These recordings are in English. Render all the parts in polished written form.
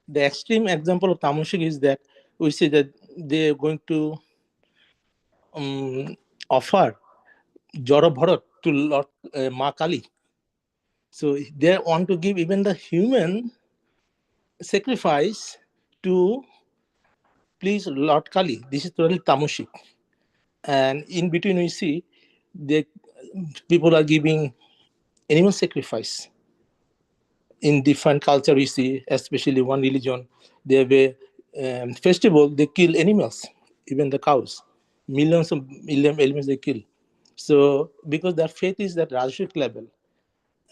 The extreme example of tamoshik is that we see that they are going to offer Jora Bharat to Lord Ma Kali. So they want to give even the human sacrifice to please Lord Kali. This is totally tamoshik. And in between we see the people are giving animal sacrifice. In different culture we see, especially one religion, they have a festival, they kill animals, even the cows. Millions of million elements they kill. So because their faith is that Rajasic level,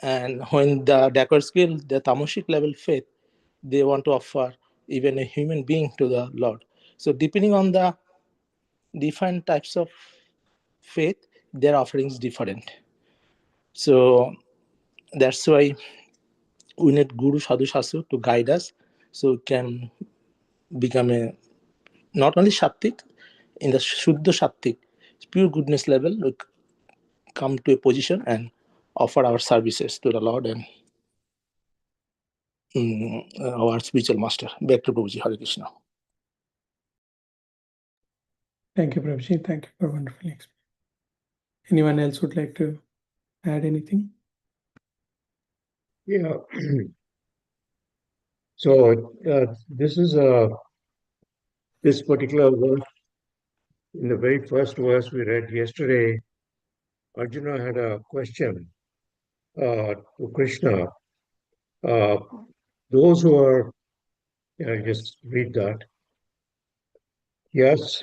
and when the Dakar skill, the Tamasic level faith, they want to offer even a human being to the Lord. So depending on the different types of faith, their offering is different. So that's why we need Guru Sadhu Shastra to guide us, so we can become a not only Sattik, in the Shuddha Sattik, pure goodness level, we come to a position and offer our services to the Lord and our spiritual master. Back to Prabhuji. Hare Krishna. Thank you, Prabhuji. Thank you for wonderful explanation. Anyone else would like to add anything? Yeah. So this is this particular verse. In the very first verse we read yesterday, Arjuna had a question to Krishna. Those who are, just read that. Yes,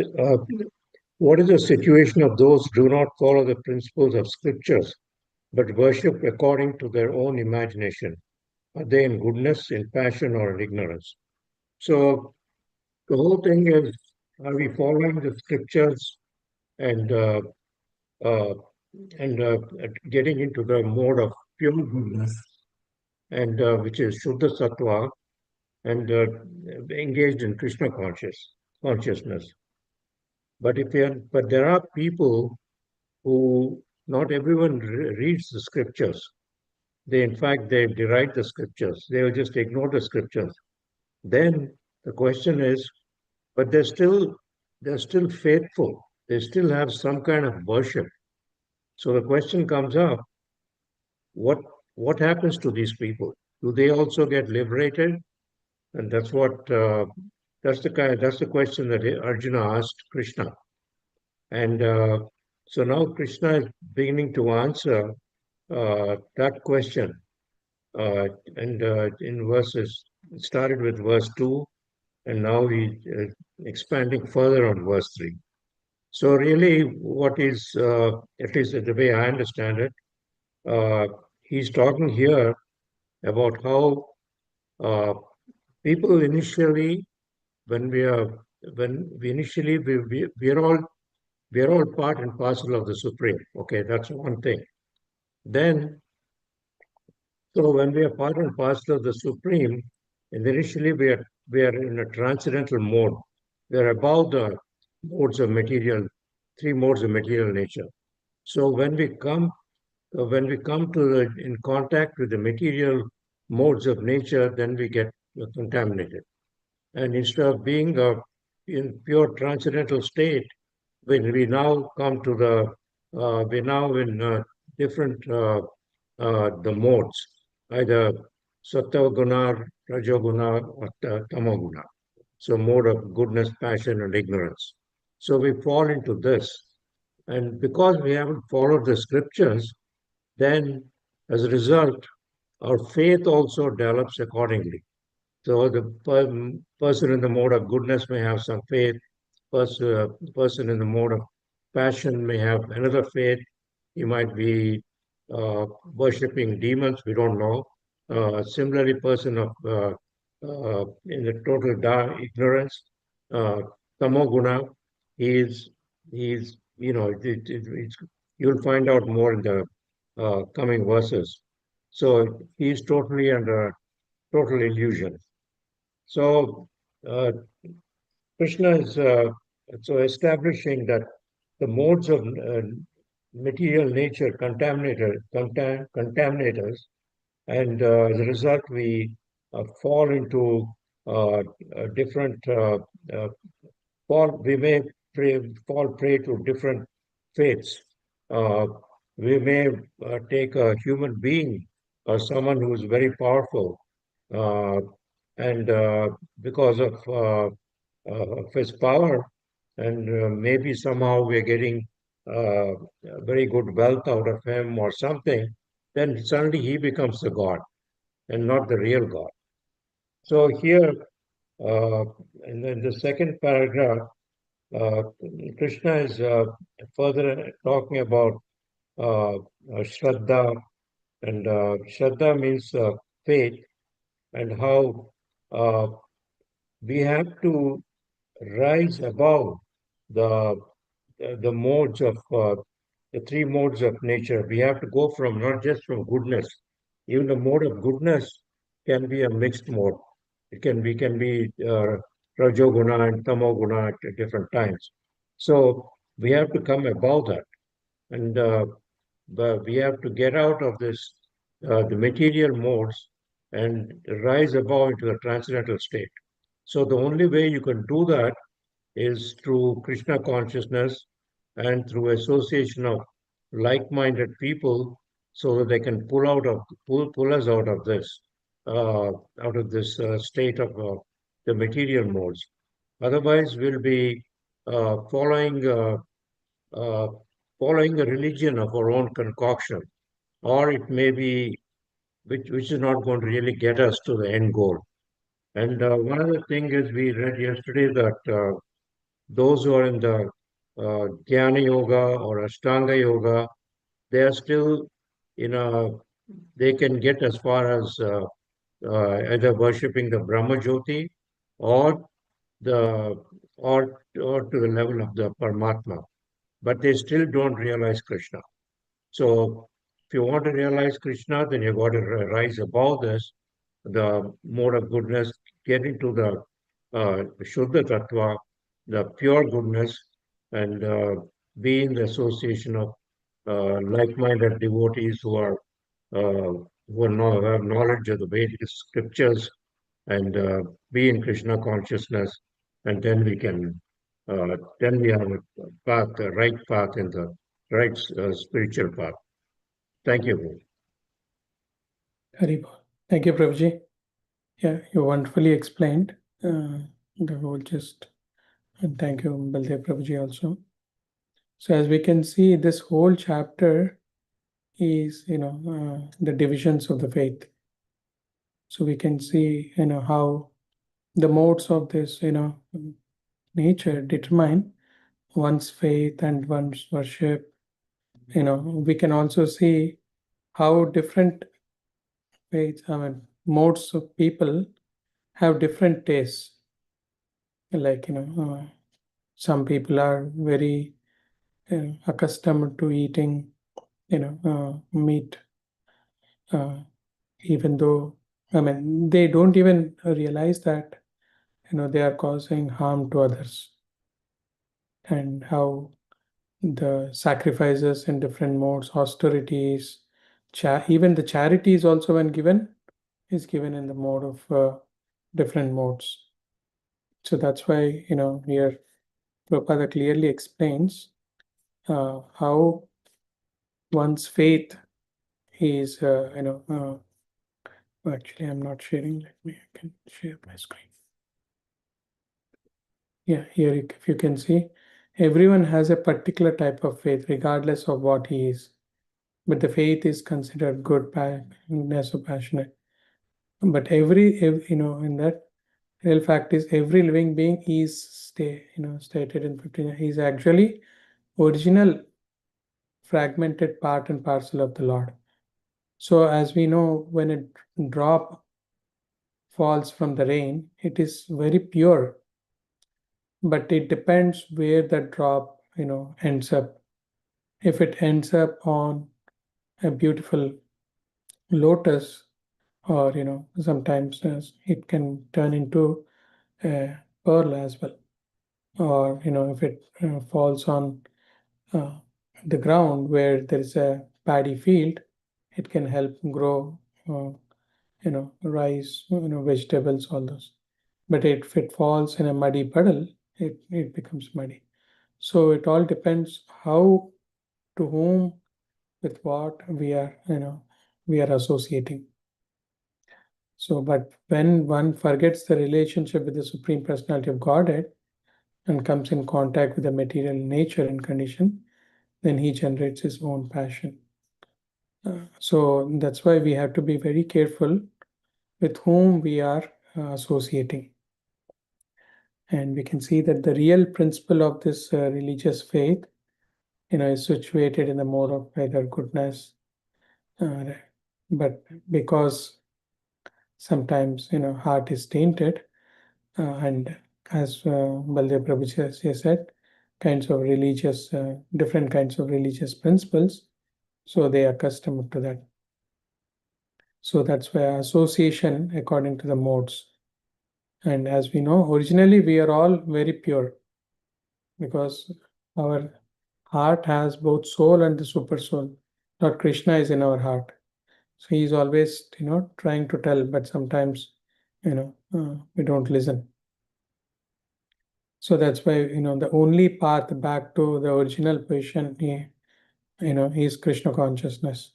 what is the situation of those who do not follow the principles of scriptures, but worship according to their own imagination? Are they in goodness, in passion, or in ignorance? So the whole thing is, are we following the scriptures and uh, getting into the mode of pure goodness, and which is Shuddha Sattva, and engaged in Krishna consciousness. But there are people who, not everyone reads the scriptures. In fact, they deride the scriptures. They will just ignore the scriptures. Then the question is, but they're still faithful. They still have some kind of worship. So the question comes up, what what happens to these people? Do they also get liberated? And that's the question that Arjuna asked Krishna. And so now Krishna is beginning to answer that question. And in verses, it started with verse 2, and now he expanding further on verse 3. So really, what is, at least the way I understand it, he's talking here about how uh, people initially, when we are, when we initially, we are all part and parcel of the Supreme. Okay, that's one thing. Then, so when we are part and parcel of the Supreme, and initially we are in a transcendental mode. We are above the modes of material, three modes of material nature. So when we come to in contact with the material modes of nature, then we get contaminated. And instead of being in pure transcendental state, when we now come to we're now in different the modes, either sattva guna, rajoguna, or tamoguna. So mode of goodness, passion, and ignorance. So we fall into this. And because we haven't followed the scriptures, then as a result, our faith also develops accordingly. So the person in the mode of goodness may have some faith. Person in the mode of passion may have another faith. He might be worshipping demons. We don't know. Similarly, person of in the total ignorance, uh, tamoguna, he's he's you'll find out more in the coming verses. So he's totally under total illusion. So uh, Krishna is so establishing that the modes of material nature contaminators, and as a result, we fall into different we may fall prey to different fates. Uh, we may take a human being or someone who is very powerful, uh, and because of his power, and maybe somehow we're getting very good wealth out of him or something, then suddenly he becomes the god and not the real God. So here, uh, and then the second paragraph, uh, Krishna is further talking about Shraddha, and Shraddha means faith, and how uh, we have to rise above the the modes of the three modes of nature. We have to go from not just from goodness. Even the mode of goodness can be a mixed mode. We can be rajoguna and tamoguna at different times. So we have to come above that, and but we have to get out of this the material modes and rise above into the transcendental state. So the only way you can do that is through Krishna consciousness and through association of like-minded people, so that they can pull us out of this state of the material modes. Otherwise, we'll be uh, following uh, uh, following a religion of our own concoction, or it may be which is not going to really get us to the end goal. And one other thing is, we read yesterday that those who are in the Jnana Yoga or Ashtanga Yoga, they are still, you know, they can get as far as either worshipping the Brahma Jyoti or the or to the level of the Paramatma, but they still don't realize Krishna. So if you want to realize Krishna, then you've got to rise above this, the mode of goodness, get into the Shuddha Tattva, the pure goodness, and be in the association of like-minded devotees who have knowledge of the Vedic scriptures, and be in Krishna consciousness, and then we have a path, the right path, in the right spiritual path. Thank you. Haribol. Thank you, Prabhuji. Yeah, you wonderfully explained the whole gist. And thank you, Baldev Prabhuji, also. So as we can see, this whole chapter is, the divisions of the faith. So we can see, how the modes of this, nature determine one's faith and one's worship. We can also see how different faiths, modes of people have different tastes. Like, some people are very accustomed to eating, meat, even though, they don't even realize that, they are causing harm to others. And how the sacrifices in different modes, austerities, even the charities also, when given, is given in the mode of different modes. So that's why, here Prabhupada clearly explains how one's faith is, actually, I'm not sharing. Let me, I can share my screen. Yeah, here, if you can see, everyone has a particular type of faith, regardless of what he is. But the faith is considered good, less or passionate. But every in that, real fact is, every living being is stated in 15. He's actually original fragmented part and parcel of the Lord. So as we know, when a drop falls from the rain, it is very pure, but it depends where the drop ends up. If it ends up on a beautiful lotus, or sometimes it can turn into a pearl as well, or if it falls on uh, the ground where there is a paddy field, it can help grow rice, vegetables, all those. But if it falls in a muddy puddle, it becomes muddy. So it all depends how, to whom, with what we are, we are associating. So, but when one forgets the relationship with the Supreme Personality of Godhead and comes in contact with the material nature and condition, then he generates his own passion. So that's why we have to be very careful with whom we are associating. And we can see that the real principle of this religious faith, is situated in the mode of either goodness, but because sometimes, heart is tainted, and as Baldev Prabhuji has said, different kinds of religious principles, so they are accustomed to that. So that's why association according to the modes. And as we know, originally we are all very pure, because our heart has both soul and the super soul. Lord Krishna is in our heart. So he's always, trying to tell, but sometimes, we don't listen. So that's why, the only path back to the original position, is Krishna consciousness.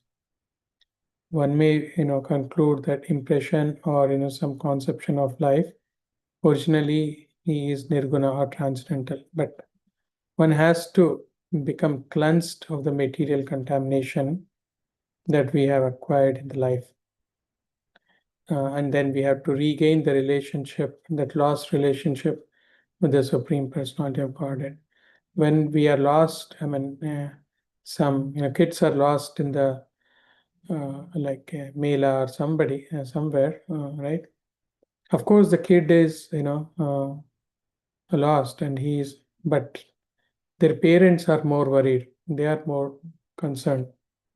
One may, conclude that impression or, some conception of life, originally he is nirguna or transcendental, but one has to become cleansed of the material contamination that we have acquired in the life. And then we have to regain the relationship, that lost relationship with the Supreme Personality of Godhead. When we are lost, some kids are lost in the like Mela or somebody somewhere, right? Of course, the kid is lost, and but their parents are more worried. They are more concerned.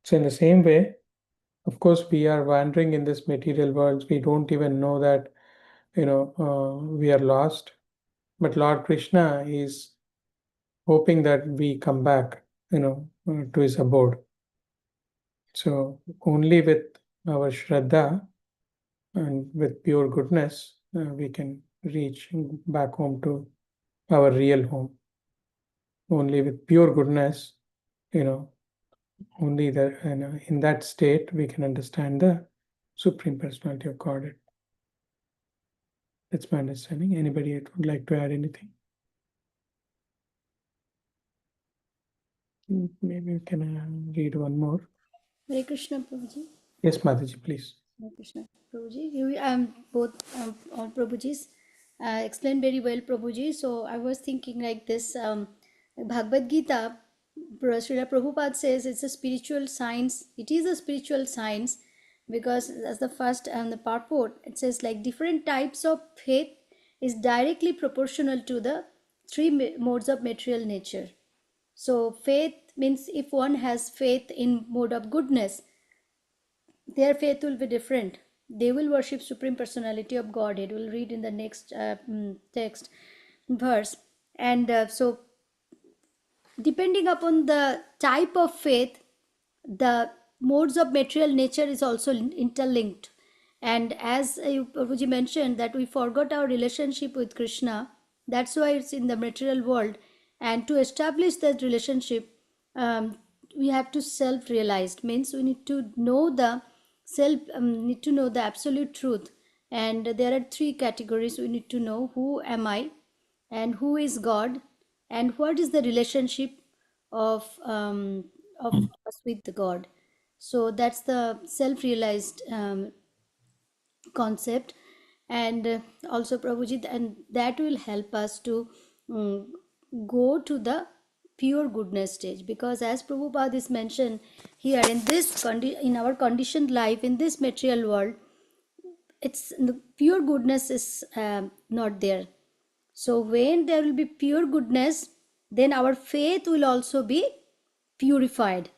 So in the same way, of course, we are wandering in this material world. We don't even know that we are lost. But Lord Krishna is hoping that we come back, to his abode. So only with our Shraddha and with pure goodness, we can reach back home to our real home. Only with pure goodness, only that, in that state we can understand the Supreme Personality of Godhead. That's my understanding. Anybody would like to add anything? Maybe we can read one more. Hare Krishna, Prabhuji. Yes, Mataji, please. Hare Krishna, Prabhuji. Both all Prabhujis explained very well, Prabhuji. So I was thinking like this: Bhagavad Gita, Srila Prabhupada says it's a spiritual science. It is a spiritual science because, as the first and the purport, it says like different types of faith is directly proportional to the three modes of material nature. So faith means if one has faith in mode of goodness, their faith will be different. They will worship Supreme Personality of Godhead. We'll read in the next text verse. And so depending upon the type of faith, the modes of material nature is also interlinked. And as Prabhuji mentioned, that we forgot our relationship with Krishna, that's why it's in the material world. And to establish that relationship, we have to self-realized, means we need to know the need to know the absolute truth. And there are three categories. We need to know who am I, and who is God, and what is the relationship of us with the God. So that's the self-realized concept. And also Prabhuji, and that will help us to go to the pure goodness stage, because as Prabhupada is mentioned here, in this in our conditioned life in this material world, it's the pure goodness is not there. So when there will be pure goodness, then our faith will also be purified,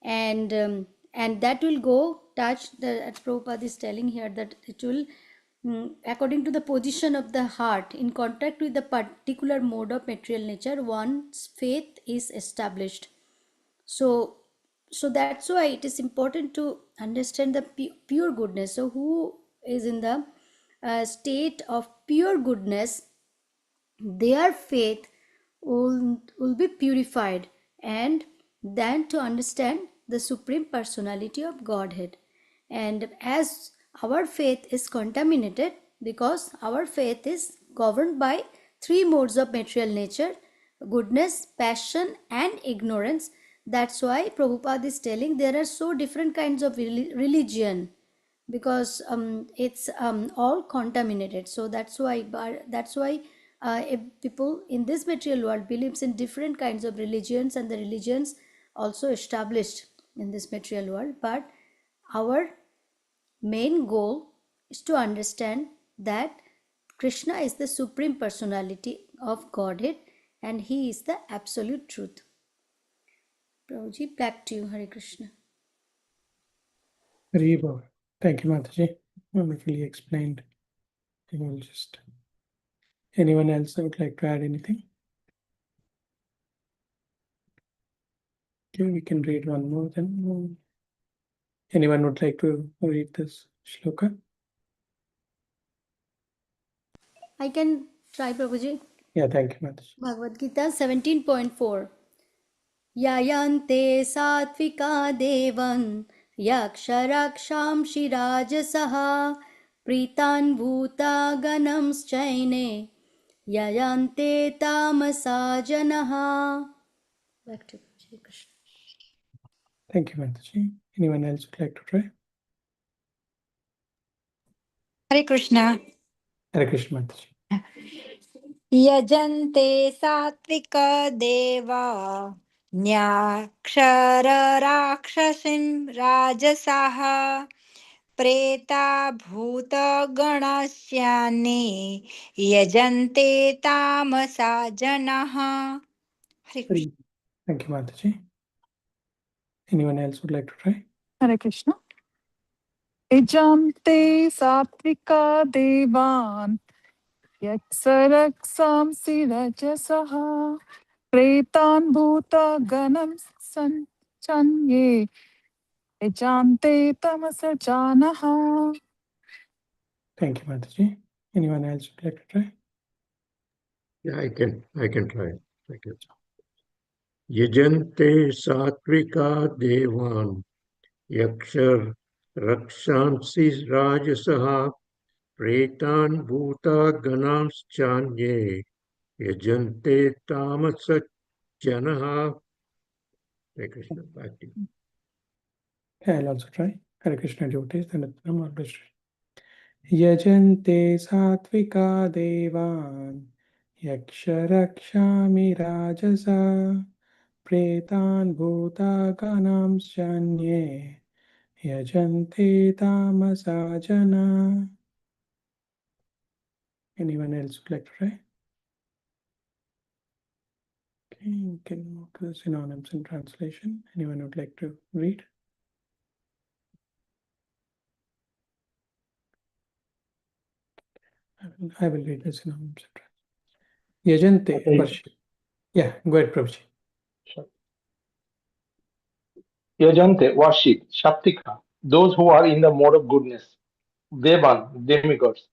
and that will go touch the, as Prabhupada is telling here, that it will according to the position of the heart in contact with the particular mode of material nature, one's faith is established. So that's why it is important to understand the pure goodness. So who is in the state of pure goodness, their faith will be purified and then to understand the Supreme Personality of Godhead. And as our faith is contaminated, because our faith is governed by three modes of material nature: goodness, passion, and ignorance. That's why Prabhupada is telling there are so different kinds of religion, because it's all contaminated. So that's why if people in this material world believes in different kinds of religions, and the religions also established in this material world, but our main goal is to understand that Krishna is the Supreme Personality of Godhead and he is the absolute truth. Prabhuji, back to you. Hare Krishna. Hari Bol. Thank you, Mataji. Wonderfully explained. I will just. Anyone else would like to add anything? Okay, we can read one more then. Anyone would like to read this shloka? I can try, Prabhuji. Yeah, thank you, Mataji. Bhagavad Gita 17.4. Yayante satvika devan yaksharaksham rajasaha pritan bhuta ganams chaine yayante tamasa janaha. Back to Shri Krishna. Thank you, Mataji. Anyone else would like to try? Hare Krishna. Hare Krishna, Mataji. Yajante satvika deva nyakshara rakshasim rajasaha preta bhuta ganasyane yajante tamasa janaha. Hare Krishna. Thank you, Mataji. Anyone else would like to try? Hare Krishna. Ejante satvika devan yaksaraksam rajasaha pretan bhuta ganam sanchanye ejante tamasa janaha. Thank you, Mataji. Anyone else would like to try? Yeah, I can try. Thank you. Yajante satvika devan yakshar rakshansi rajasaha pretan bhuta ganams chanye yajante tamasa janaha. Hare Krishna, back to you. I'll also try. Hare Krishna devotees, then Namaste. Yajante satvika devan yaksharakshami rajasa pretan bhuta ganam shanye yajante tamasa jana. Anyone else would like to try? Okay, we can move to the synonyms and translation. Anyone would like to read? I will read the synonyms and translation. Yajante, Okay. worship. Yeah, go ahead, Prabhuji. Yajante, worship, Shaktika, those who are in the mode of goodness. Devan, demigods.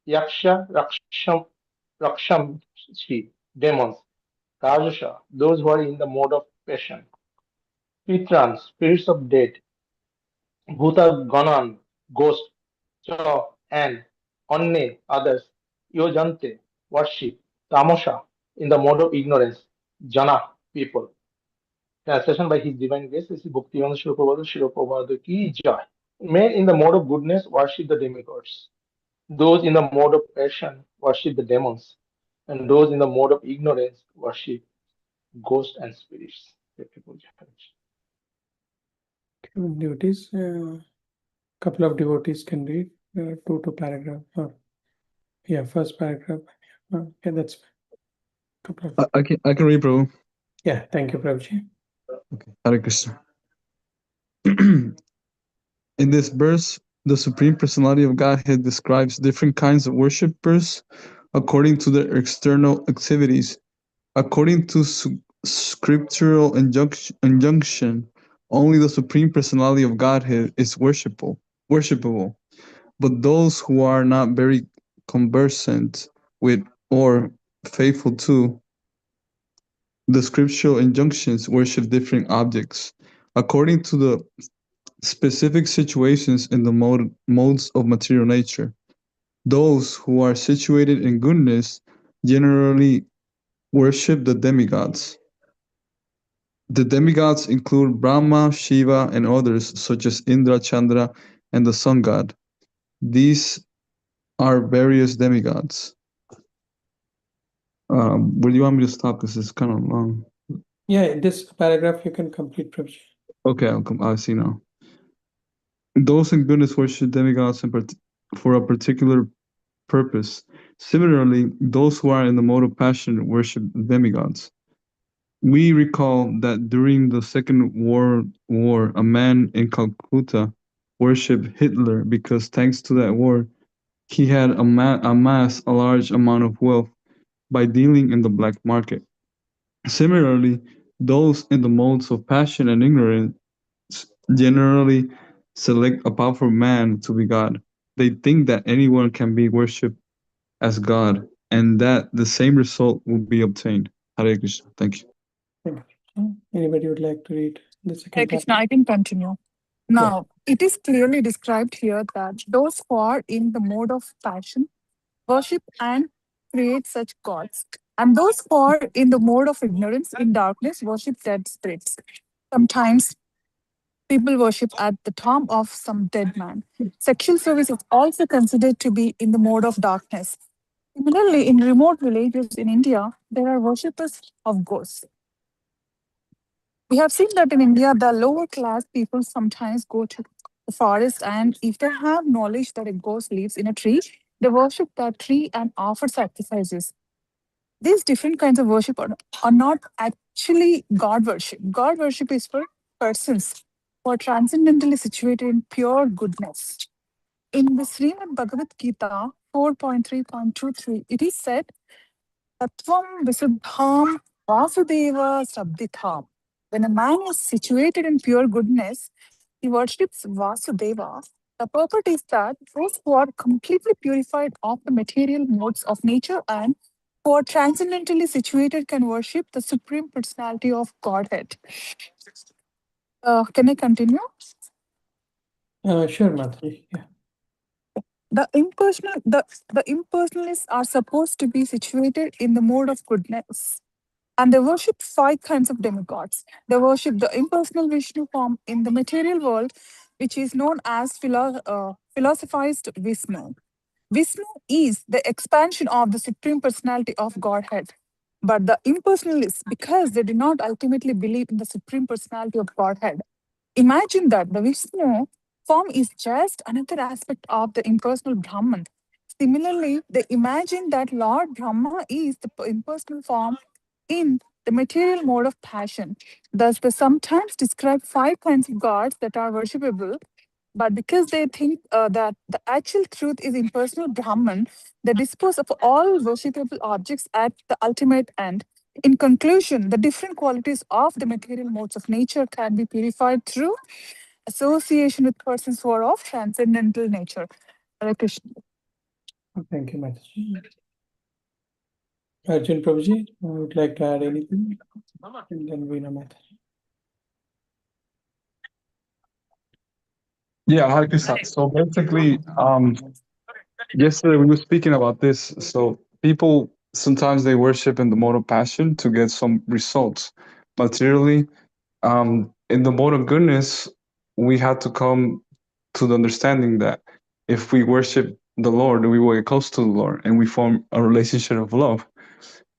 Yaksha, Rakshamshi, demons. Rajasha, those who are in the mode of passion. Pitran, spirits of dead. Bhuta Ganan, ghost. Cha, and Onne, others. Yojante, worship. Tamosha, in the mode of ignorance. Jana, people. Translation by His Divine Grace is Bhaktivedanta Srila Prabhupada ki jai. Men in the mode of goodness worship the demigods. Those in the mode of passion worship the demons. And those in the mode of ignorance worship ghosts and spirits. Devotees, couple of devotees can read two paragraph. Yeah, first paragraph. Okay, that's couple of. I can read, Prabhu. Yeah, thank you, Prabhuji. Okay. Hare Krishna. In this verse, the Supreme Personality of Godhead describes different kinds of worshippers according to their external activities. According to scriptural injunction, only the Supreme Personality of Godhead is worshipable. But those who are not very conversant with or faithful to the scriptural injunctions worship different objects according to the specific situations in the modes of material nature. Those who are situated in goodness generally worship the demigods. The demigods include Brahma, Shiva, and others such as Indra, Chandra, and the sun god. These are various demigods. Where do you want me to stop? Because it's kind of long. Yeah, this paragraph you can complete, Prabhuji. Okay, I see now. Those in goodness worship demigods for a particular purpose. Similarly, those who are in the mode of passion worship demigods. We recall that during the Second World War, a man in Calcutta worshipped Hitler because thanks to that war, he had amassed a large amount of wealth by dealing in the black market. Similarly, those in the modes of passion and ignorance generally select a powerful man to be God. They think that anyone can be worshipped as God and that the same result will be obtained. Hare Krishna. Thank you. Thank you. Anybody would like to read the Hare second Krishna, I can continue. Now, it is clearly described here that those who are in the mode of passion worship and create such gods, and those who are in the mode of ignorance in darkness worship dead spirits. Sometimes people worship at the tomb of some dead man. Sexual service is also considered to be in the mode of darkness. Similarly, in remote villages in India, there are worshippers of ghosts. We have seen that in India, the lower class people sometimes go to the forest, and if they have knowledge that a ghost lives in a tree, they worship that tree and offer sacrifices. These different kinds of worship are not actually God worship. God worship is for persons who are transcendently situated in pure goodness. In the Srimad Bhagavad Gita 4.3.23, it is said, Tattvam Visuddham Vasudeva Sabditham. When a man is situated in pure goodness, he worships Vasudeva. The purpose is that those who are completely purified of the material modes of nature and who are transcendently situated can worship the Supreme Personality of Godhead. Can I continue? Sure, Mataji. Yeah. The impersonalists are supposed to be situated in the mode of goodness. And they worship 5 kinds of demigods. They worship the impersonal Vishnu form in the material world, which is known as philosophized Vishnu. Vishnu is the expansion of the Supreme Personality of Godhead. But the impersonalists, because they do not ultimately believe in the Supreme Personality of Godhead, imagine that the Vishnu form is just another aspect of the impersonal Brahman. Similarly, they imagine that Lord Brahma is the impersonal form in the material mode of passion. Thus, they sometimes describe 5 kinds of gods that are worshipable, but because they think that the actual truth is impersonal Brahman, they dispose of all worshipable objects at the ultimate end. In conclusion, the different qualities of the material modes of nature can be purified through association with persons who are of transcendental nature. Hare Krishna. Thank you, Mataji. Arjun Prabhuji, would like to add anything? And then Veena Mataji. Yeah, Hare Krishna. So basically, yesterday we were speaking about this. So people sometimes they worship in the mode of passion to get some results materially. In the mode of goodness, we had to come to the understanding that if we worship the Lord, we will get close to the Lord and we form a relationship of love.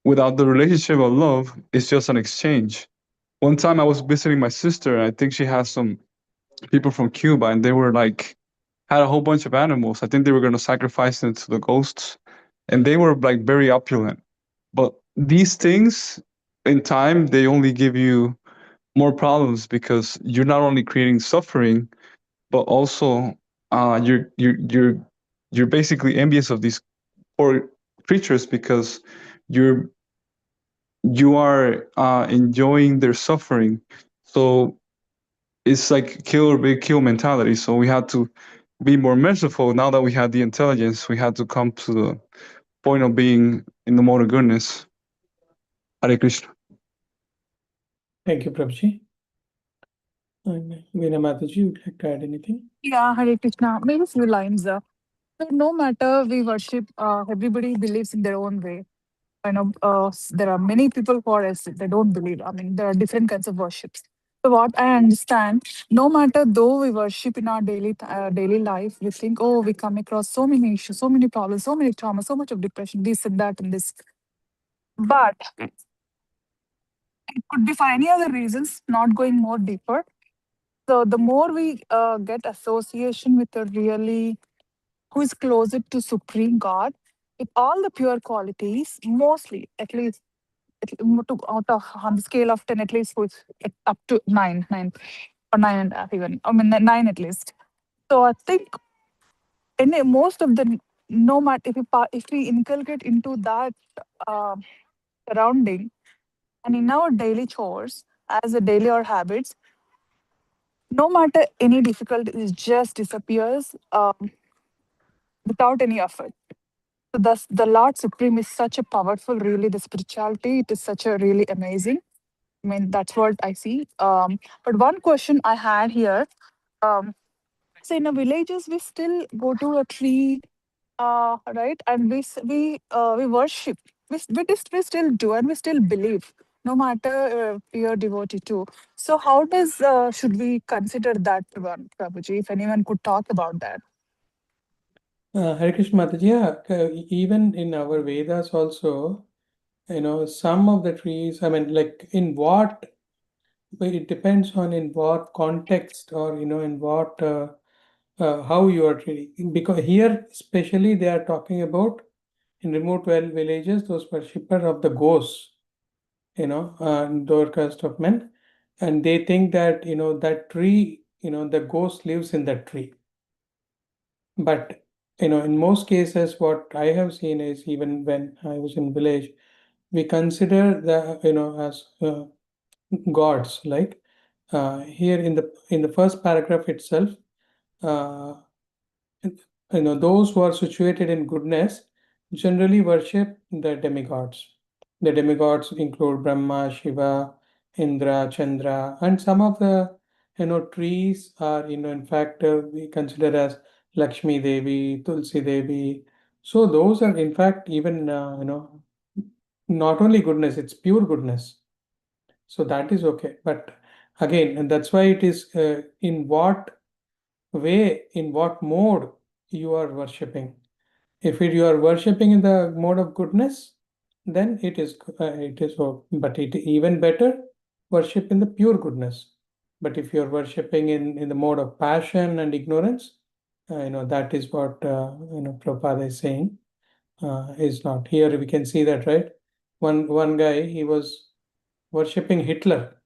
Without the relationship of love, it's just an exchange. One time I was visiting my sister, and I think she has some people from Cuba, and they were like, had a whole bunch of animals. I think they were going to sacrifice them to the ghosts, and they were like very opulent. But these things, in time, they only give you more problems because you're not only creating suffering, but also you're basically envious of these poor creatures because you're you are enjoying their suffering. So it's like kill or be kill mentality. So we had to be more merciful. Now that we had the intelligence, we had to come to the point of being in the mode of goodness. Hare Krishna. Thank you, Prabhuji. And Veena Mataji, would you like to add anything? Yeah, Hare Krishna. Maybe a few lines. So no matter we worship, everybody believes in their own way. There are many people who are they don't believe. I mean, there are different kinds of worships. So what I understand, no matter though we worship in our daily life, we think, oh, we come across so many issues, so many problems, so many traumas, so much of depression, this and that and this. But it could be for any other reasons, not going more deeper. So the more we get association with a really who is closer to Supreme God, with all the pure qualities, mostly at least out of on the scale of 10, at least with up to 9 or 9.5 even. I mean 9 at least. So I think most of the no matter if we inculcate into that uh, surrounding and in our daily chores as a daily or habits, no matter any difficulty, it just disappears without any effort. So thus, the Lord Supreme is such a powerful, really, the spirituality, it is such a really amazing. I mean, that's what I see. But one question I had here, um, so in the villages, we still go to a tree, right? And we worship. We still do, and we still believe, no matter your devotee too. So how does should we consider that one, Prabhuji? If anyone could talk about that. Hare Krishna Mataji, yeah, even in our Vedas also, some of the trees, I mean, like in what, it depends on in what context or, in what, how you are treating. Because here, especially, they are talking about in remote villages, those worshippers of the ghosts, lower caste of men. And they think that, that tree, the ghost lives in that tree. But in most cases, what I have seen is even when I was in village, we consider the as gods. Like here in the first paragraph itself, uh, those who are situated in goodness generally worship the demigods. The demigods include Brahma, Shiva, Indra, Chandra, and some of the trees are in fact we consider as Lakshmi Devi, Tulsi Devi. So those are in fact even not only goodness, it's pure goodness. So that is okay. But again, and that's why it is in what way, in what mode you are worshipping. If you are worshipping in the mode of goodness, then it is but it even better worship in the pure goodness. But if you are worshipping in the mode of passion and ignorance, that is what Prabhupada is saying is not. Here we can see that, right? One guy, he was worshipping Hitler.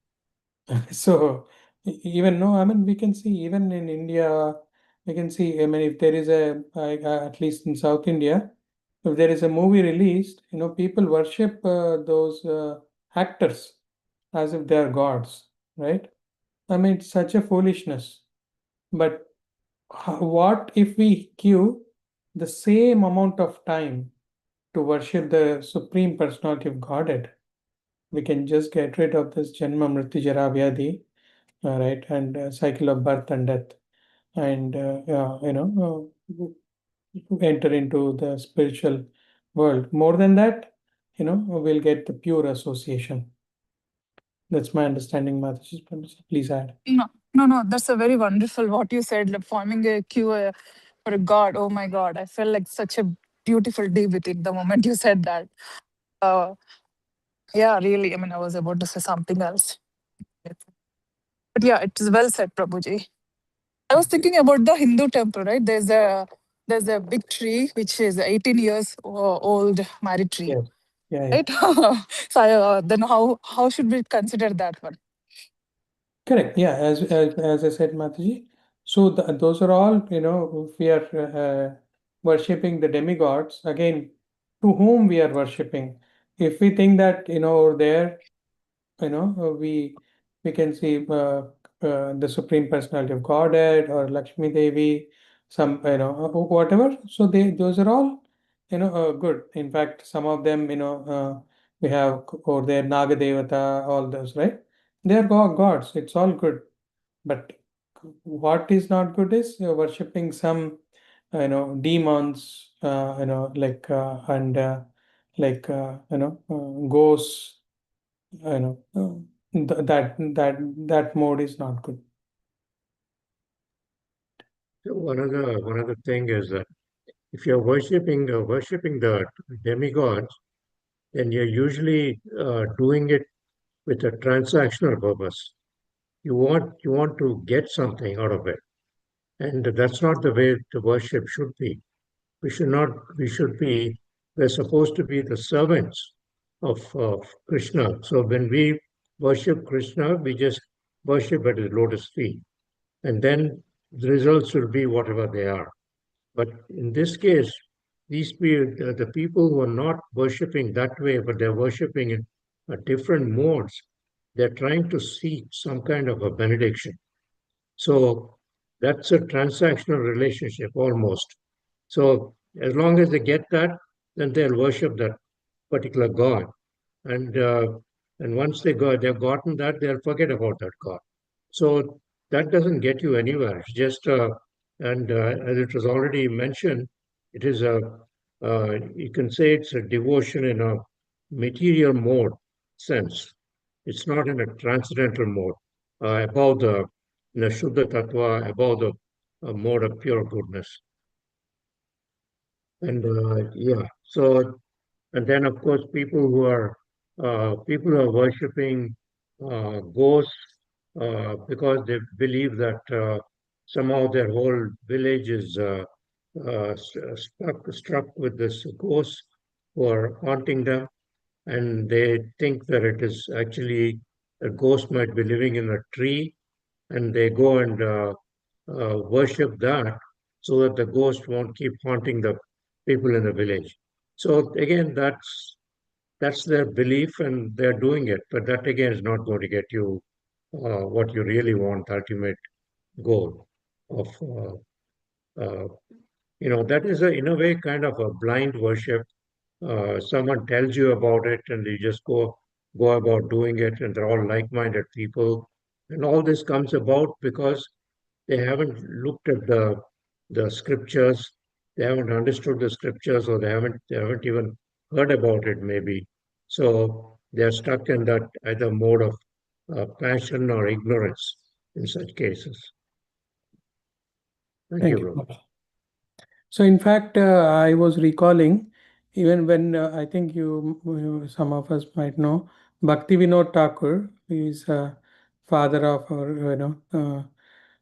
So even no, I mean we can see even in India, we can see. I mean if there is at least in South India, if there is a movie released, people worship those actors as if they are gods, right? I mean it's such a foolishness. But what if we give the same amount of time to worship the Supreme Personality of Godhead? We can just get rid of this Janma Mrityu Jara Vyadhi, right, and cycle of birth and death, and enter into the spiritual world. More than that, we'll get the pure association. That's my understanding, Mataji. Please add. No, that's a very wonderful what you said, like forming a queue for a god. Oh my God, I felt like such a beautiful day with it the moment you said that. Uh, yeah, really. I mean, I was about to say something else. But yeah, it is well said, Prabhuji. I was thinking about the Hindu temple, right? There's a big tree which is 18 years old married tree, Yes. Yeah. right? So then how should we consider that one? Correct. Yeah. As I said, Mataji. So those are all, if we are worshipping the demigods, again, to whom we are worshipping. If we think that, over there, we can see the Supreme Personality of Godhead or Lakshmi Devi some, whatever. So those are all, good. In fact, some of them, we have over there Naga Devata, all those, right? They are gods. It's all good. But what is not good is you're worshipping some, demons, and ghosts, that mode is not good. So one other thing is that if you're worshipping the demigods, then you're usually doing it with a transactional purpose. You want to get something out of it, and that's not the way the worship should be. We should not. We should be. We're supposed to be the servants of Krishna. So when we worship Krishna, we just worship at his lotus feet, and then the results will be whatever they are. But in this case, the people who are not worshipping that way, but they're worshipping in different modes, they're trying to seek some kind of a benediction. So that's a transactional relationship almost. So as long as they get that, then they'll worship that particular god. And once they've gotten that, they'll forget about that god. So that doesn't get you anywhere. It's just and as it was already mentioned, it is a you can say it's a devotion in a material mode sense. It's not in a transcendental mode, above the in a Shuddha Tattva, above the mode of pure goodness. And yeah, so and then of course people are worshiping ghosts because they believe that somehow their whole village is struck with this ghost who are haunting them, and they think that it is actually a ghost might be living in a tree, and they go and worship that so that the ghost won't keep haunting the people in the village. So again, that's their belief and they're doing it, but that again is not going to get you what you really want, the ultimate goal of that is in a way kind of a blind worship. Someone tells you about it and you just go about doing it, and they're all like-minded people, and all this comes about because they haven't looked at the scriptures, they haven't understood the scriptures, or they haven't even heard about it maybe. So they're stuck in that either mode of passion or ignorance in such cases. Thank Thank you, you. Robert. So, in fact, I was recalling, even when I think some of us might know, Bhaktivinoda Thakur, who is father of our,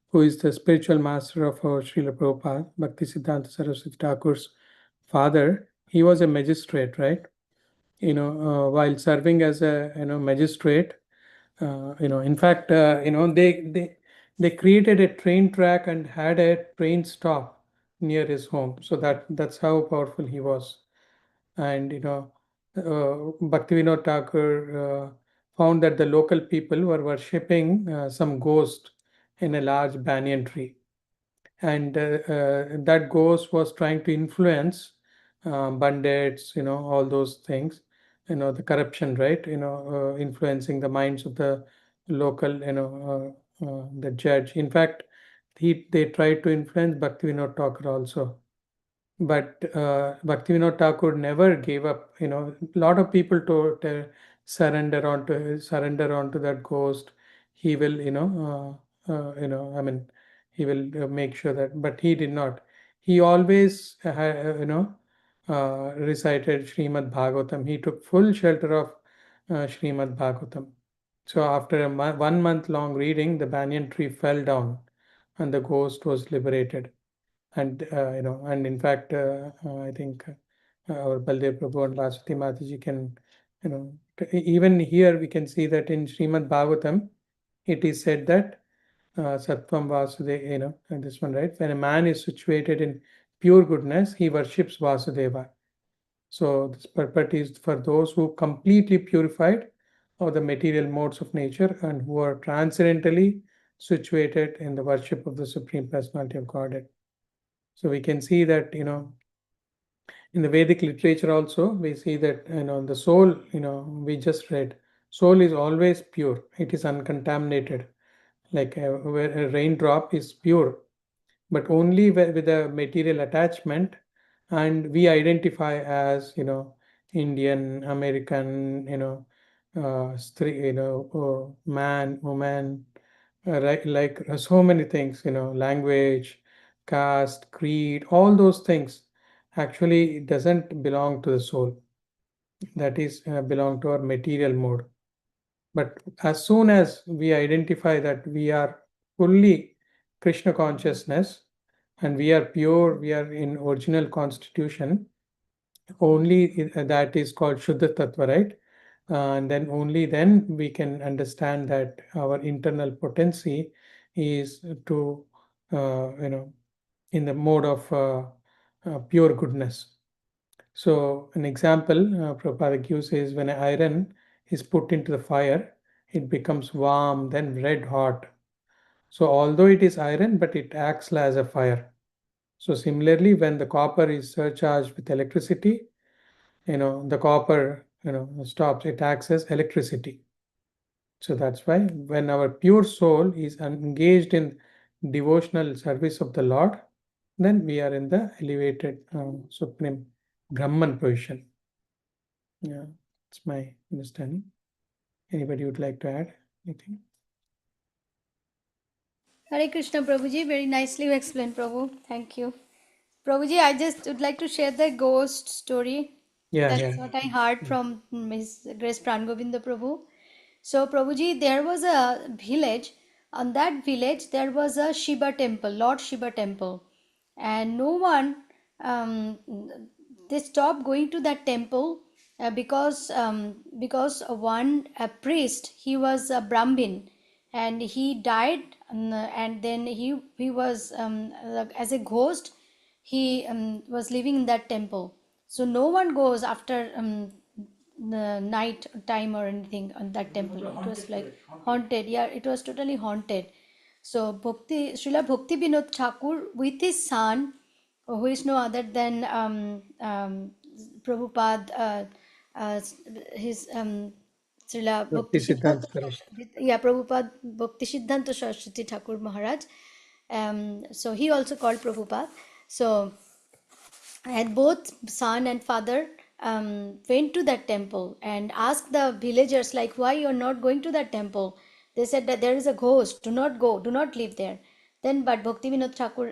who is the spiritual master of our Srila Prabhupada, Bhaktisiddhanta Saraswati Thakur's father. He was a magistrate, right? While serving as a magistrate, in fact, they created a train track and had a train stop near his home. So that's how powerful he was. And Bhaktivinoda Thakur found that the local people were worshipping some ghost in a large banyan tree, and that ghost was trying to influence bandits, all those things, the corruption, right? Influencing the minds of the local, the judge. In fact, they tried to influence Bhaktivinoda Thakur also. But Bhaktivinoda Thakur never gave up. A lot of people to surrender onto that ghost. He will, I mean, he will make sure that. But he did not. He always, recited Srimad Bhagavatam. He took full shelter of Srimad Bhagavatam. So after a 1 month long reading, the banyan tree fell down, and the ghost was liberated. And and in fact, I think our Baldev Prabhu and Vasati Mataji can, even here we can see that in Srimad Bhagavatam, it is said that Sattvam Vasudeva, and this one, right? When a man is situated in pure goodness, he worships Vasudeva. So this purport is for those who completely purified of the material modes of nature and who are transcendentally situated in the worship of the Supreme Personality of Godhead. So we can see that, you know, in the Vedic literature also, we see that, you know, the soul, you know, we just read, soul is always pure. It is uncontaminated. Like a raindrop is pure, but only with a material attachment, and we identify as, you know, Indian, American, you know, man, woman, like so many things, you know, language, caste, creed, all those things actually doesn't belong to the soul. That is belong to our material mode. But as soon as we identify that we are fully Krishna consciousness and we are pure, we are in original constitution, only that is called Shuddha Tattva, right? And then only then we can understand that our internal potency is to, you know, in the mode of pure goodness. So an example Prabhupada gives is when an iron is put into the fire, it becomes warm, then red hot. So although it is iron, but it acts as a fire. So similarly, when the copper is surcharged with electricity, you know, the copper, you know, stops, it acts as electricity. So that's why when our pure soul is engaged in devotional service of the Lord, then we are in the elevated supreme Brahman position. Yeah, that's my understanding. Anybody would like to add anything? Hare Krishna, Prabhuji. Very nicely you explained, Prabhu. Thank you. Prabhuji, I just would like to share the ghost story. Yeah, That's yeah. what I heard from His Grace Prangovinda Prabhu. So, Prabhuji, there was a village. On that village, there was a Shiva temple, Lord Shiva temple. And no one, um, they stopped going to that temple because one a priest, he was a Brahmin, and he died, and then he was as a ghost, he was living in that temple. So no one goes after the night time or anything on that temple. It was like haunted. Yeah, it was totally haunted. So Srila Bhakti Vinod Thakur with his son, who is no other than Prabhupada, his Srila Bhakti Bhakti Siddhanta Siddhanta Saraswati. yeah, Prabhupada Bhakti Siddhanta Saraswati Thakur Maharaj. So he also called Prabhupada. So and both son and father went to that temple and asked the villagers, like, why you're not going to that temple? They said that there is a ghost, do not go, do not live there. Then but Bhakti Vinod Thakur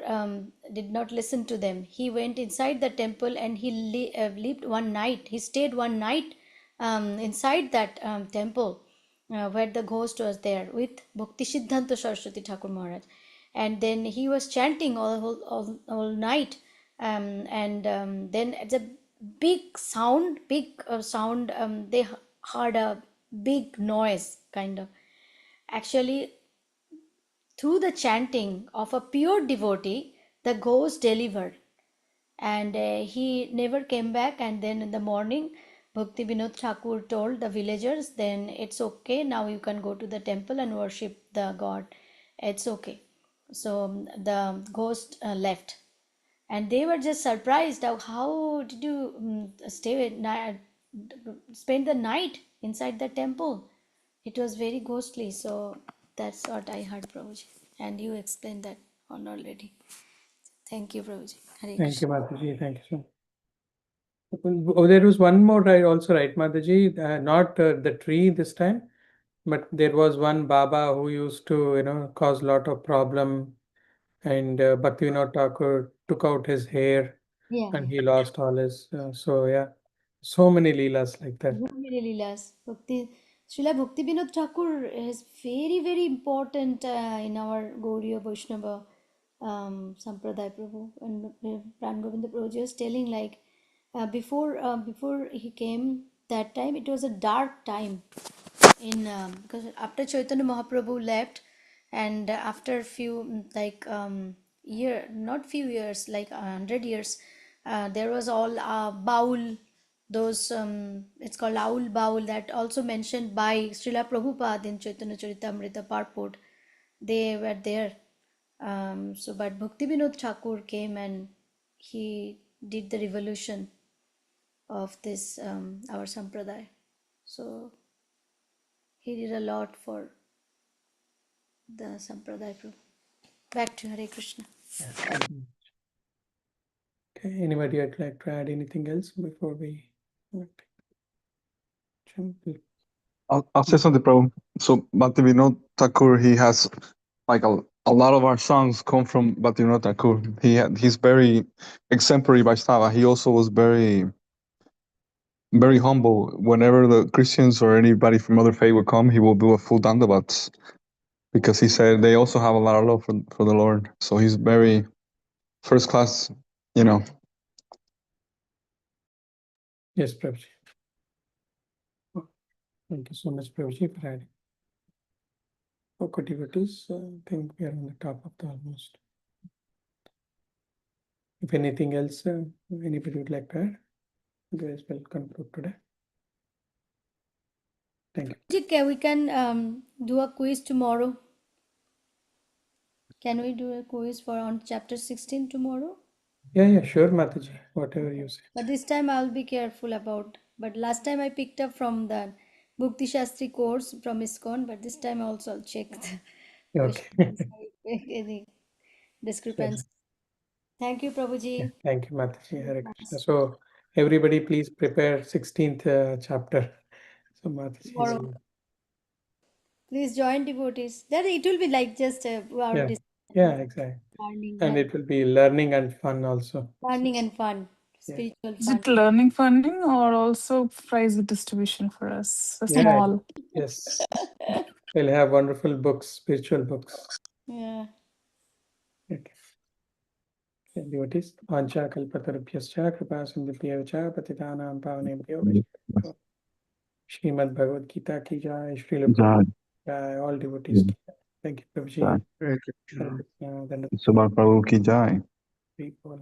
did not listen to them. He went inside the temple and he lived one night, he stayed one night inside that temple where the ghost was there with Bhakti Siddhanta Saraswati Thakur Maharaj. And then he was chanting all night. And then it's a big sound. They heard a big noise, kind of. Actually, through the chanting of a pure devotee, the ghost delivered, and he never came back. And then in the morning, Bhakti Vinod Thakur told the villagers, then it's okay, now you can go to the temple and worship the god, it's okay. So the ghost left, and they were just surprised how did you spend the night inside the temple. It was very ghostly. So that's what I heard, Prabhuji, and you explained that on already. Thank you, Prabhuji. Hare Thank you, Krishna. Mataji. Thank you so much. Oh, there was one more, right? Also, right, Mataji? Not the tree this time, but there was one Baba who used to, you know, cause a lot of problem, and Bhaktivinoda Thakur took out his hair Yeah, and yeah. he lost all his. So yeah, so many leelas like that. So many Leelas. Srila Bhakti Vinod Thakur is very, very important in our Gauriya Vaishnava Sampradaya, Prabhu. And Pran Govinda Prabhuji was telling, like, before he came, that time it was a dark time in because after Chaitanya Mahaprabhu left, and after few not few years, like 100 years, there was all baul, those it's called aul baul, that also mentioned by Srila Prabhupada in Chaitanya Charitamrita purport. They were there, But Bhakti Vinod Thakur came and he did the revolution of this our sampradaya. So he did a lot for the sampradaya group. Back to Hare Krishna. Okay, anybody would like to add anything else before we jump? I'll say something, Prabhu. So Bhaktivinoda Thakur, he has like a lot of our songs come from Bhaktivinoda Thakur. He's very exemplary Vaishnava. He also was very humble. Whenever the Christians or anybody from other faith would come, he will do a full dandavat because he said they also have a lot of love for the Lord. So he's very first class, you know. Yes, Prabhuji. Thank you so much, Prabhuji, for adding. Okay, devotees, I think we are on the top of the almost. If anything else, anybody would like to add, otherwise we'll conclude today. Thank you. Okay, we can do a quiz tomorrow. Can we do a quiz for on chapter 16 tomorrow? Yeah, sure, Mataji, whatever you say. But this time I'll be careful about. But last time I picked up from the Bhukti Shastri course from ISKCON, but this time also I'll check the Okay. any discrepancy. Thank you, Prabhuji. Thank you, Mataji. Hare Krishna. So everybody please prepare 16th chapter. So Mataji. Tomorrow. Please join devotees. Then it will be like just our Yeah. discussion, Yeah, exactly. learning, And it will be learning and fun also. learning and fun, Yeah. spiritual Is fun. it learning funding or also prize distribution for us? A Yeah. small. Yes. We'll have wonderful books, spiritual books. Yeah. Okay. Devotees, Ancha Kalpatarubhyascha Kripa Sindhubhyo cha Patitanam Pavanebhyo Vaishnavibhyo. Srimad Bhagavad Gita ki jai, Srila Prabhupada ki jai, all devotees ki jai. Thank you, Prabhuji. Jai. Hare Krishna. Then Subha Prabhu ki jai. people